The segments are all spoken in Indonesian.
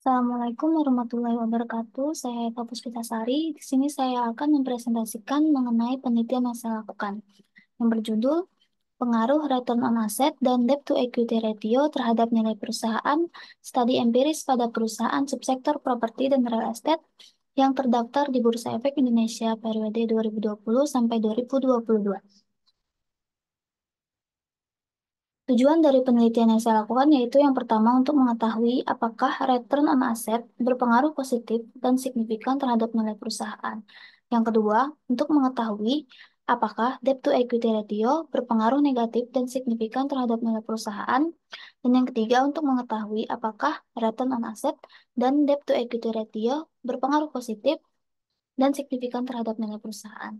Assalamualaikum warahmatullahi wabarakatuh. Saya Eka Puspitasari. Di sini saya akan mempresentasikan mengenai penelitian yang saya lakukan yang berjudul Pengaruh Return on Asset dan Debt to Equity Ratio terhadap nilai perusahaan, studi empiris pada perusahaan subsektor properti dan real estate yang terdaftar di Bursa Efek Indonesia periode 2020 sampai 2022. Tujuan dari penelitian yang saya lakukan yaitu yang pertama untuk mengetahui apakah return on asset berpengaruh positif dan signifikan terhadap nilai perusahaan. Yang kedua, untuk mengetahui apakah debt to equity ratio berpengaruh negatif dan signifikan terhadap nilai perusahaan. Dan yang ketiga, untuk mengetahui apakah return on asset dan debt to equity ratio berpengaruh positif dan signifikan terhadap nilai perusahaan.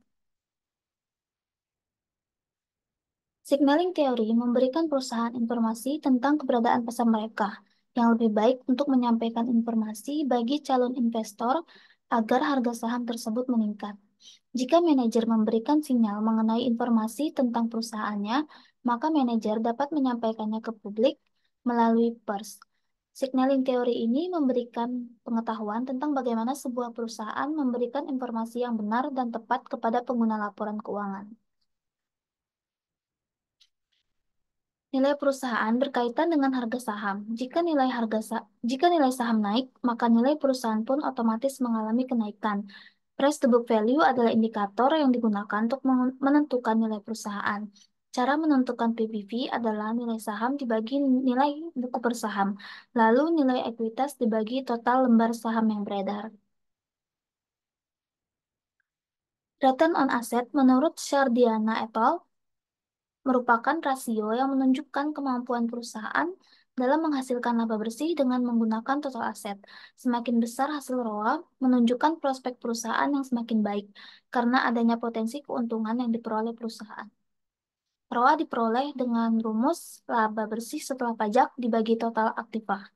Signaling teori memberikan perusahaan informasi tentang keberadaan pasar mereka yang lebih baik untuk menyampaikan informasi bagi calon investor agar harga saham tersebut meningkat. Jika manajer memberikan sinyal mengenai informasi tentang perusahaannya, maka manajer dapat menyampaikannya ke publik melalui pers. Signaling teori ini memberikan pengetahuan tentang bagaimana sebuah perusahaan memberikan informasi yang benar dan tepat kepada pengguna laporan keuangan. Nilai perusahaan berkaitan dengan harga saham. Jika nilai saham naik, maka nilai perusahaan pun otomatis mengalami kenaikan. Price to book value adalah indikator yang digunakan untuk menentukan nilai perusahaan. Cara menentukan PBV adalah nilai saham dibagi nilai buku per saham, lalu nilai ekuitas dibagi total lembar saham yang beredar. Return on asset menurut Shardiana et al. Merupakan rasio yang menunjukkan kemampuan perusahaan dalam menghasilkan laba bersih dengan menggunakan total aset. Semakin besar hasil ROA, menunjukkan prospek perusahaan yang semakin baik karena adanya potensi keuntungan yang diperoleh perusahaan. ROA diperoleh dengan rumus laba bersih setelah pajak dibagi total aktiva.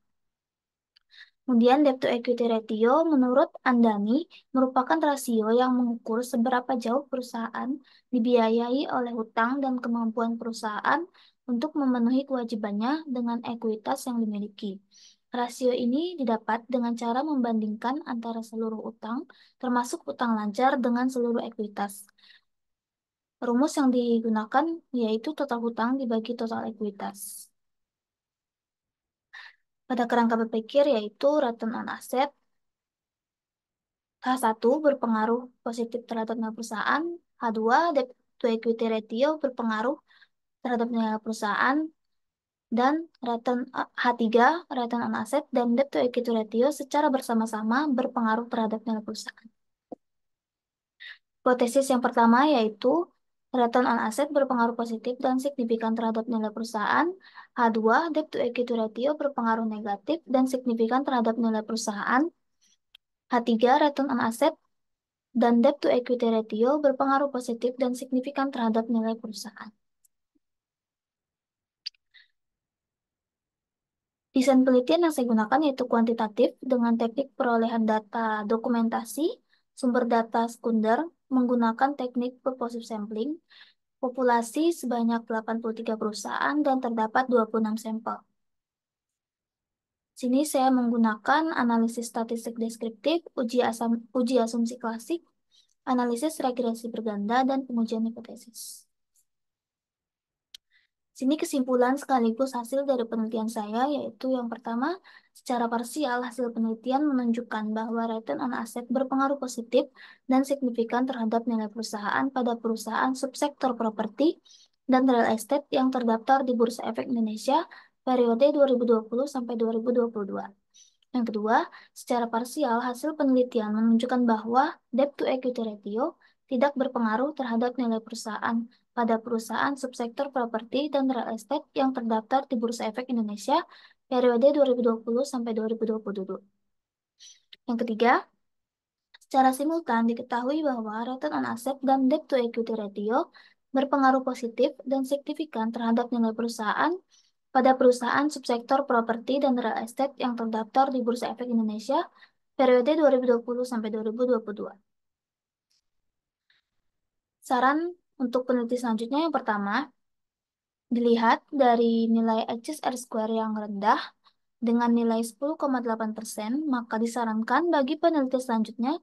Kemudian debt to equity ratio menurut Andani merupakan rasio yang mengukur seberapa jauh perusahaan dibiayai oleh hutang dan kemampuan perusahaan untuk memenuhi kewajibannya dengan ekuitas yang dimiliki. Rasio ini didapat dengan cara membandingkan antara seluruh utang, termasuk utang lancar dengan seluruh ekuitas. Rumus yang digunakan yaitu total hutang dibagi total ekuitas. Pada kerangka berpikir yaitu return on asset, H1 berpengaruh positif terhadap nilai perusahaan, H2 debt to equity ratio berpengaruh terhadap nilai perusahaan, dan H3 return on asset dan debt to equity ratio secara bersama-sama berpengaruh terhadap nilai perusahaan. Hipotesis yang pertama yaitu return on asset berpengaruh positif dan signifikan terhadap nilai perusahaan, H2 debt to equity ratio berpengaruh negatif dan signifikan terhadap nilai perusahaan, H3 return on asset dan debt to equity ratio berpengaruh positif dan signifikan terhadap nilai perusahaan. Desain penelitian yang saya gunakan yaitu kuantitatif dengan teknik perolehan data dokumentasi, sumber data sekunder, menggunakan teknik purposive sampling, populasi sebanyak 83 perusahaan dan terdapat 26 sampel. Sini saya menggunakan analisis statistik deskriptif, uji asumsi klasik, analisis regresi berganda, dan pengujian hipotesis. Sini kesimpulan sekaligus hasil dari penelitian saya, yaitu yang pertama, secara parsial hasil penelitian menunjukkan bahwa return on asset berpengaruh positif dan signifikan terhadap nilai perusahaan pada perusahaan subsektor properti dan real estate yang terdaftar di Bursa Efek Indonesia periode 2020 sampai 2022. Yang kedua, secara parsial hasil penelitian menunjukkan bahwa debt to equity ratio tidak berpengaruh terhadap nilai perusahaan pada perusahaan subsektor properti dan real estate yang terdaftar di Bursa Efek Indonesia periode 2020 sampai 2022. Yang ketiga, secara simultan diketahui bahwa return on asset dan debt to equity ratio berpengaruh positif dan signifikan terhadap nilai perusahaan pada perusahaan subsektor properti dan real estate yang terdaftar di Bursa Efek Indonesia periode 2020 sampai 2022. Saran untuk peneliti selanjutnya yang pertama, dilihat dari nilai HSR square yang rendah, dengan nilai 10,8%, maka disarankan bagi peneliti selanjutnya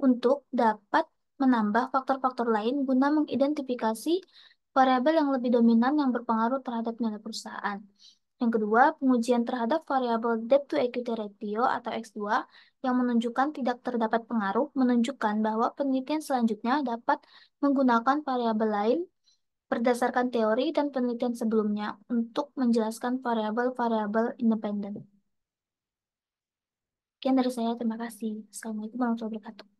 untuk dapat menambah faktor-faktor lain guna mengidentifikasi variabel yang lebih dominan yang berpengaruh terhadap nilai perusahaan. Yang kedua, pengujian terhadap variabel debt to equity ratio atau X2 yang menunjukkan tidak terdapat pengaruh menunjukkan bahwa penelitian selanjutnya dapat menggunakan variabel lain berdasarkan teori dan penelitian sebelumnya untuk menjelaskan variabel-variabel independen. Sekian dari saya, terima kasih. Assalamualaikum warahmatullahi wabarakatuh.